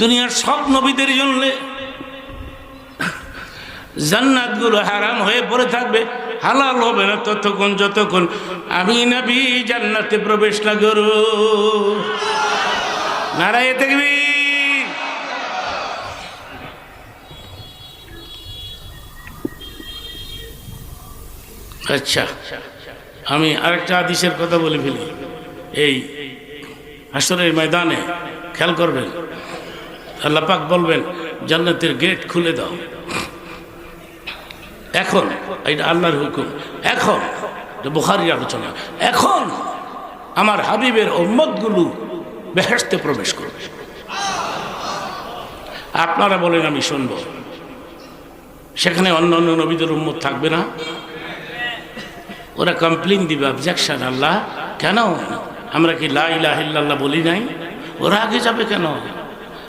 দুনিয়ার সব নবীদের জন্য জান্নাতগুলো হারাম হয়ে পড়ে থাকবে, হালাল হবে না ততক্ষণ যতক্ষণ আমি নবী জান্নাতে প্রবেশ না করব। নারায়ে তাকবীর। আচ্ছা, আমি আরেকটা হাদিসের কথা বলে ফেলি। এই হাসরের ময়দানে খেয়াল করবেন, আল্লাহ পাক বলবেন জান্নাতের গেট খুলে দাও। এখন এটা আল্লাহর হুকুম, এখন বুখারীর আলোচনা, এখন আমার হাবিবের উম্মতগুলো বেহেশতে প্রবেশ করবে। আপনারা বলেন আমি শুনবো, সেখানে অন্য অন্য নবীদের উম্মত থাকবে না? ওরা কমপ্লেন দিবে, অবজেকশন, আল্লাহ কেন আমরা কি লা ইলাহা ইল্লাল্লাহ বলি নাই? ওরা আগে যাবে কেন?